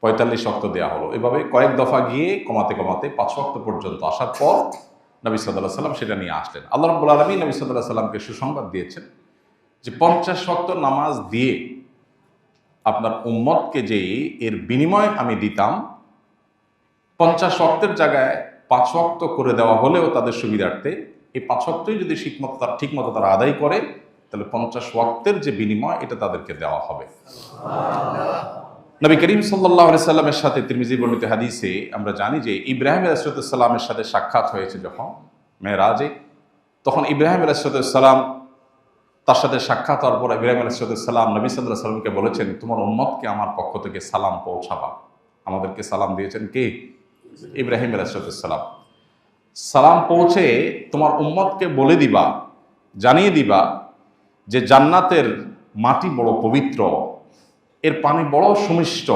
45 ওয়াক্ত দেওয়া হলো। এভাবে কয়েক দফা গিয়ে কমাতে কমাতে 5 ওয়াক্ত পর্যন্ত আসার পর নবী সাল্লাল্লাহু আলাইহি সাল্লাম সেটা নিয়ে আসলেন। আল্লাহ রাব্বুল আলামিন নবী সাল্লাল্লাহু আলাইহি সাল্লামকে সুসংবাদ দিয়েছেন যে 50 ওয়াক্ত নামাজ দিয়ে আপনার উম্মতকে যে এর বিনিময় আমি দিতাম, 50 ওয়াক্তের জায়গায় 5 ওয়াক্ত করে দেওয়া হলেও তাদের সুবিধার্থে এই 5 ওয়াক্তই যদি ঠিকমতো তারা আদায় করে তাহলে 50 ওয়াক্তের যে বিনিময় এটা তাদেরকে দেওয়া হবে। নবী করিম সাল্লাল্লাহু আলাইহি সাল্লামের সাথে তিরমিজি বর্ণিত হাদিসে আমরা জানি যে ইব্রাহিম আলাইহিস সালামের সাথে সাক্ষাৎ হয়েছে যখন মেরাজে, তখন ইব্রাহিম আলাইহিস সালাম তার সাথে সাক্ষাৎ হওয়ার পর ইব্রাহিম আলাইহিস সালাম নবী সাল্লাল্লাহু আলাইহি সাল্লামকে বলেছেন, তোমার উম্মতকে আমার পক্ষ থেকে সালাম পৌঁছাবা। আমাদেরকে সালাম দিয়েছেন কে? ইব্রাহিম আলাইহিস সালাম। সালাম পৌঁছে তোমার উম্মতকে বলে দিবা, জানিয়ে দিবা যে জান্নাতের মাটি বড় পবিত্র, এর পানি বড় সুমিষ্ট,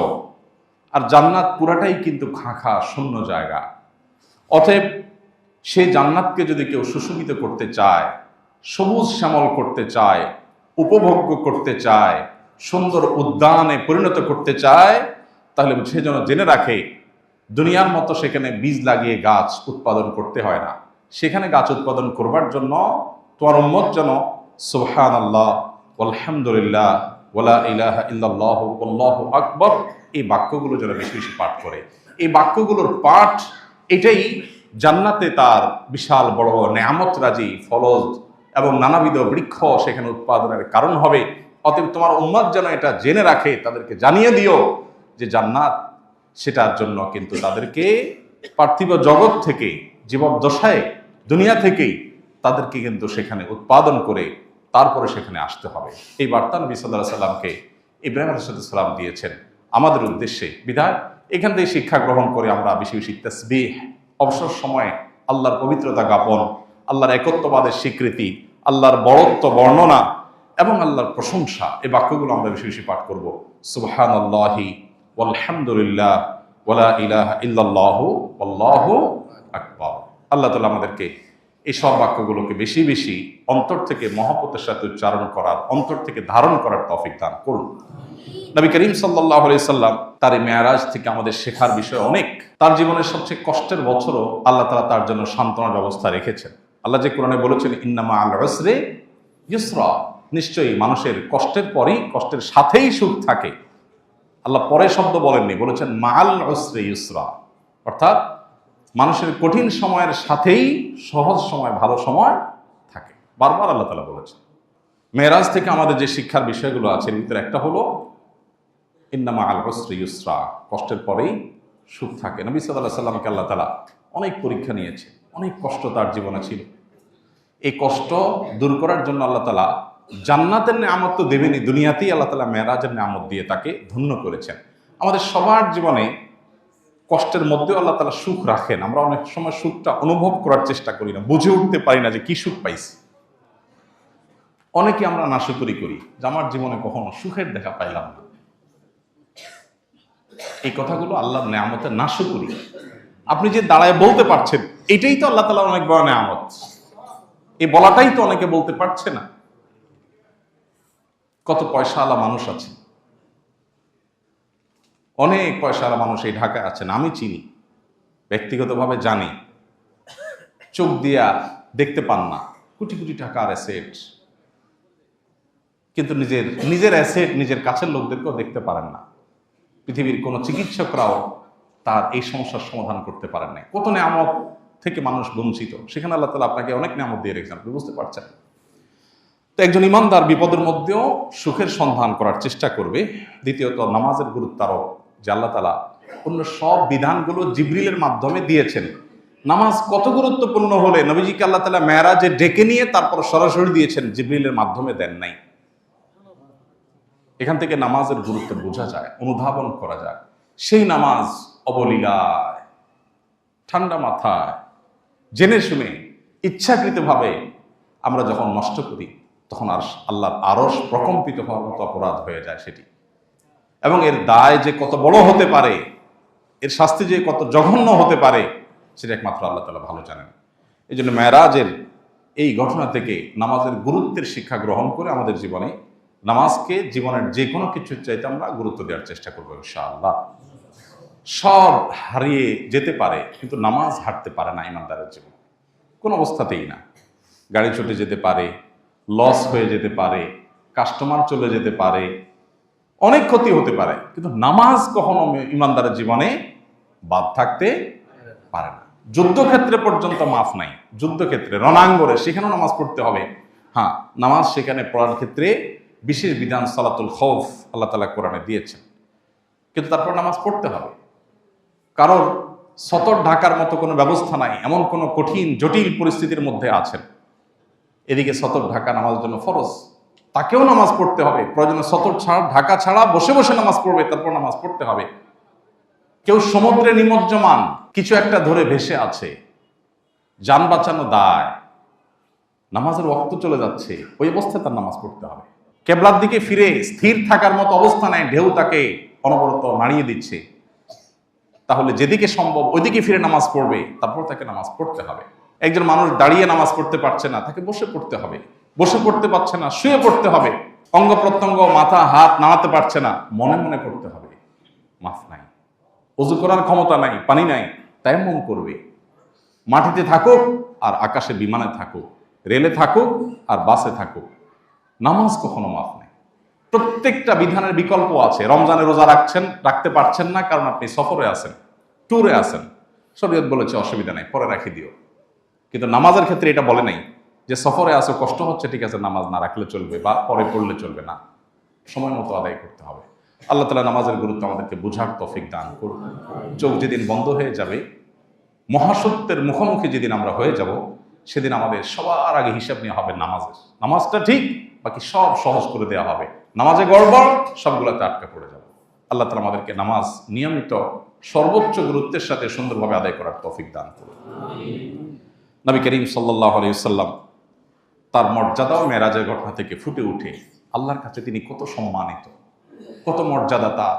আর জান্নাত পুরাটাই কিন্তু খাঁখা শূন্য জায়গা। অতএব সেই জান্নাতকে যদি কেউ সুশোভিত করতে চায়, সবুজ শ্যামল করতে চায়, উপভোগ্য করতে চায়, সুন্দর উদ্যানে পরিণত করতে চায়, তাহলে সে যেন জেনে রাখে দুনিয়ার মতো সেখানে বীজ লাগিয়ে গাছ উৎপাদন করতে হয় না। সেখানে গাছ উৎপাদন করবার জন্য তোমার উম্মত যেন সুবহানাল্লাহ আলহামদুলিল্লাহ ওয়ালা ইলাহা ইল্লাল্লাহু আল্লাহু আকবার এই বাক্যগুলো যেন বেশি বেশি পাঠ করে। এই বাক্যগুলোর পাঠ এটাই জান্নাতে তার বিশাল বড় নেয়ামত রাজি ফলজ এবং নানাবিধ বৃক্ষ সেখানে উৎপাদনের কারণ হবে। অতএব তোমার উম্মত যেন এটা জেনে রাখে, তাদেরকে জানিয়ে দিও যে জান্নাত সেটার জন্য কিন্তু তাদেরকে পার্থিব জগৎ থেকে জীবদ্দশায় দুনিয়া থেকেই তাদেরকে কিন্তু সেখানে উৎপাদন করে তারপরে সেখানে আসতে হবে। এই বার্তা নবী সাল্লাল্লাহু আলাইহি সাল্লামকে ইব্রাহিম আলাইহিস সালাম দিয়েছেন আমাদের উদ্দেশ্যে। বিধায় এখান থেকে শিক্ষা গ্রহণ করে আমরা বেশি বেশি তাসবিহ, অবসর সময়ে আল্লাহর পবিত্রতা জ্ঞাপন, আল্লাহর একত্ববাদের স্বীকৃতি, আল্লাহর বড়ত্ব বর্ণনা এবং আল্লাহর প্রশংসা এই বাক্যগুলো আমরা বেশি বেশি পাঠ করব। সুবহানাল্লাহি ওয়ালহামদুলিল্লাহ ওয়ালা ইলাহা ইল্লাল্লাহু আল্লাহু আকবার। আল্লাহ তাআলা আমাদেরকে এই সব বাক্যগুলোকে বেশি বেশি অন্তর থেকে মহব্বতের সাথে উচ্চারণ করার, অন্তর থেকে ধারণ করার তৌফিক দান করুন। নবী করিম সাল্লাল্লাহু আলাইহি সাল্লাম তার এই মেরাজ থেকে আমাদের শেখার বিষয় অনেক। তার জীবনের সবচেয়ে কষ্টের বছরও আল্লাহ তাআলা তার জন্য সান্ত্বনার ব্যবস্থা রেখেছেন। আল্লাহ যে কোরআনে বলেছেন ইন্না মা'আল উসরি ইউসরা, নিশ্চয়ই মানুষের কষ্টের পরই কষ্টের সাথেই সুখ থাকে। আল্লাহ পরে শব্দ বলেননি, বলেছেন মা'আল উসরি ইউসরা, অর্থাৎ মানুষের কঠিন সময়ের সাথেই সহজ সময় ভালো সময় থাকে। বারবার আল্লাহ তাআলা বলেছেন। মেরাজ থেকে আমাদের যে শিক্ষার বিষয়গুলো আছে এর ভিতরে একটা হলো ইন্না মাআল উসরি ইউসরা, কষ্টের পরেই সুখ থাকে। নবী সাল্লাল্লাহু আলাইহি সাল্লামকে আল্লাহ তাআলা অনেক পরীক্ষা নিয়েছে, অনেক কষ্ট তার জীবনে ছিল। এই কষ্ট দূর করার জন্য আল্লাহ তাআলা জান্নাতের নেয়ামত তো দেবেনই, দুনিয়াতেই আল্লাহ তাআলা মেরাজের নেয়ামত দিয়ে তাকে ধন্য করেছেন। আমাদের সবার জীবনে কষ্টের মধ্যেও আল্লাহ তাআলা সুখ রাখেন। আমরা অনেক সময় সুখটা অনুভব করার চেষ্টা করি না, বুঝে উঠতে পারি না যে কি সুখ পাইছি। অনেকে আমরা নাশুকরি করি যে আমার জীবনে কখনো সুখের দেখা পাইলাম না। এই কথাগুলো আল্লাহর নেয়ামতের নাশুকরি। আপনি যে দাঁড়ায় বলতে পারছেন, এটাই তো আল্লাহ তাআলার অনেক বড় নেয়ামত। এই বলাটাই তো অনেকে বলতে পারছে না। কত পয়সাওয়ালা মানুষ আছে, অনেক পয়সাওয়ালা মানুষ এই ঢাকায় আছেন, আমি চিনি, ব্যক্তিগতভাবে জানি, চোখ দিয়া দেখতে পান না, কোটি কোটি টাকার অ্যাসেট, কিন্তু নিজের অ্যাসেট নিজের কাছের লোকদেরকেও দেখতে পারেন না। পৃথিবীর কোনো চিকিৎসকরাও তার এই সমস্যার সমাধান করতে পারেন নাই। কত নেয়ামত থেকে মানুষ বঞ্চিত, সেখানে আল্লাহ তাআলা আপনাকে অনেক নেয়ামত দিয়ে রেখেছেন, আপনি বুঝতে পারছেন। তো একজন ইমানদার বিপদের মধ্যেও সুখের সন্ধান করার চেষ্টা করবে। দ্বিতীয়ত নামাজের গুরুত্ব আরো, যে আল্লাহ তাআলা অন্য সব বিধানগুলো জিবরিলের মাধ্যমে দিয়েছেন। নামাজ কত গুরুত্বপূর্ণ হলে নবীজিকে আল্লাহ তাআলা মেরাজে ডেকে নিয়ে তারপর সরাসরি দিয়েছেন, জিবরিলের মাধ্যমে দেন নাই। এখান থেকে নামাজের গুরুত্ব বোঝা যায়, অনুধাবন করা যায়। সেই নামাজ অবলীলায়, ঠান্ডা মাথায়, জেনে শুনে, ইচ্ছাকৃতভাবে আমরা যখন নষ্ট করি, তখন আর আল্লাহর আরশ প্রকম্পিত হওয়ার মতো অপরাধ হয়ে যায় সেটি। এবং এর দায় যে কত বড় হতে পারে, এর শাস্তি যে কত জঘন্য হতে পারে, সেটা একমাত্র আল্লাহ তাআলা ভালো জানেন। এই জন্য মেরাজের এই ঘটনা থেকে নামাজের গুরুত্বের শিক্ষা গ্রহণ করে আমাদের জীবনে নামাজকে জীবনের যে কোনো কিছুর চাইতে আমরা গুরুত্ব দেওয়ার চেষ্টা করবো ইনশাআল্লাহ। সব হারিয়ে যেতে পারে, কিন্তু নামাজ হারতে পারে না ইমানদারের জীবন, কোনো অবস্থাতেই না। গাড়ি ছুটে যেতে পারে, লস হয়ে যেতে পারে, কাস্টমার চলে যেতে পারে, অনেক ক্ষতি হতে পারে, কিন্তু নামাজ কখনো ইমানদারের জীবনে বাদ থাকতে পারে না। যুদ্ধক্ষেত্রে পর্যন্ত মাফ নাই, যুদ্ধক্ষেত্রে রণাঙ্গনে সেখানেও নামাজ পড়তে হবে। হ্যাঁ, নামাজ সেখানে পড়ার ক্ষেত্রে বিশেষ বিধান সালাতুল খৌফ আল্লাহ তাআলা কোরআনে দিয়েছেন, কিন্তু তারপর নামাজ পড়তে হবে। কারণ সতর ঢাকার মতো কোনো ব্যবস্থা নাই, এমন কোনো কঠিন জটিল পরিস্থিতির মধ্যে আছেন, এদিকে সতর ঢাকা নামাজের জন্য ফরজ, তাকেও নামাজ পড়তে হবে। প্রয়োজনে সতর ছাড়া, ঢাকা ছাড়া বসে বসে নামাজ পড়বে, তারপর নামাজ পড়তে হবে। কেউ সমুদ্রে নিমজ্জমান, কিছু একটা ধরে ভেসে আছে, যান বাঁচানো দায়, নামাজের ওয়াক্ত চলে যাচ্ছে, ওই অবস্থায় তার নামাজ পড়তে হবে। কেবলার দিকে ফিরে স্থির থাকার মতো অবস্থা নাই, ঢেউ তাকে অনবরত নাড়িয়ে দিচ্ছে, তাহলে যেদিকে সম্ভব ওইদিকে ফিরে নামাজ পড়বে, তারপর তাকে নামাজ পড়তে হবে। একজন মানুষ দাঁড়িয়ে নামাজ পড়তে পারছে না, তাকে বসে পড়তে হবে। বসে পড়তে পারছে না, শুয়ে পড়তে হবে। অঙ্গ প্রত্যঙ্গ, মাথা হাত নাড়াতে পারছে না, মনে মনে পড়তে হবে। মাফ নাই, ওযু করার ক্ষমতা নাই, পানি নাই, তায়াম্মুম করবে। মাটিতে থাকুক আর আকাশে বিমানে থাকুক, রেলে থাকুক আর বাসে থাকুক, নামাজ কখনো মাফ নাই। প্রত্যেকটা বিধানের বিকল্প আছে। রমজানে রোজা রাখতে পারছেন না কারণ আপনি সফরে আছেন, ট্যুরে আছেন, শরীয়ত বলেছে অসুবিধা নাই, পরে রাখি দিও। কিন্তু নামাজের ক্ষেত্রে এটা বলে নাই যে সফরে আসো, কষ্ট হচ্ছে, ঠিক আছে নামাজ না রাখলে চলবে বা পরে পড়লে চলবে না, সময় মতো আদায় করতে হবে। আল্লাহ তাআলা নামাজের গুরুত্ব আমাদেরকে বুঝার তৌফিক দান করুন। চোখ যেদিন বন্ধ হয়ে যাবে, মহাসত্যের মুখোমুখি যেদিন আমরা হয়ে যাব, সেদিন আমাদের সবার আগে হিসাব নেওয়া হবে নামাজের। নামাজটা ঠিক, বাকি সব সহজ করে দেওয়া হবে। নামাজে গড়বড়, সবগুলোতে আটকা পড়ে যাবে। আল্লাহ তাআলা আমাদেরকে নামাজ নিয়মিত সর্বোচ্চ গুরুত্বের সাথে সুন্দরভাবে আদায় করার তৌফিক দান করুন। নবী করিম সাল্লাল্লাহু আলাইহি ওয়াসাল্লাম তার মর্যাদা ও মেরাজের ঘটনা থেকে ফুটে উঠে আল্লাহর কাছে তিনি কত সম্মানিত, কত মর্যাদা তার,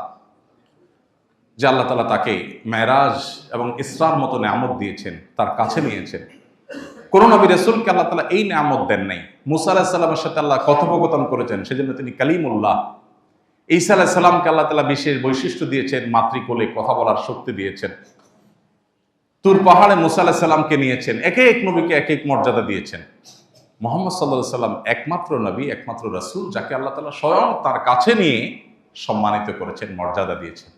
যে আল্লাহ তাআলা তাকে মেরাজ এবং ইসরার মতো নেয়ামত দিয়েছেন, তার কাছে নিয়েছেন। কোন নবী রাসূলকে আল্লাহ তাআলা এই নেয়ামত দেন নাই। মুসা আলাইহিস সালামের সাথে আল্লাহ কথোপকথন করেছেন, সেজন্য তিনি কালিমুল্লাহ। ঈসা আলাইহিস সালামকে আল্লাহ তাআলা বিশেষ বৈশিষ্ট্য দিয়েছেন, মাতৃকোলে কথা বলার শক্তি দিয়েছেন। তুর পাহাড়ে মুসা আলাইহিস সালামকে নিয়েছেন, এক এক নবীকে এক এক মর্যাদা দিয়েছেন। মুহাম্মদ সাল্লাল্লাহু আলাইহি সাল্লাম একমাত্র নবী, একমাত্র রাসূল যাকে আল্লাহ তাআলা স্বয়ং তার কাছে নিয়ে সম্মানিত করেছেন, মর্যাদা দিয়েছেন।